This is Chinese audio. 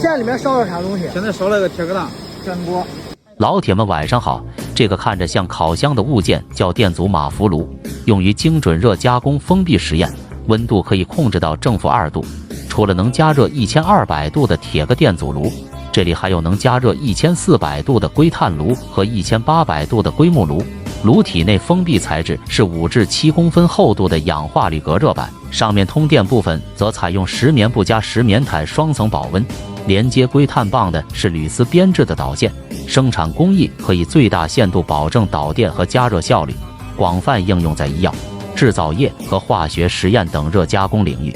现里面烧了啥东西？现在烧了个铁疙瘩煎锅。老铁们晚上好，这个看着像烤箱的物件叫电阻马伏炉，用于精准热加工封闭实验，温度可以控制到正负2度。除了能加热1200度的铁个电阻炉，这里还有能加热1400度的硅碳炉和1800度的硅木炉。炉体内封闭材质是5至7公分厚度的氧化铝隔热板，上面通电部分则采用石棉布加石棉毯双层保温。连接硅碳棒的是铝丝编制的导线，生产工艺可以最大限度保证导电和加热效率，广泛应用在医药、制造业和化学实验等热加工领域。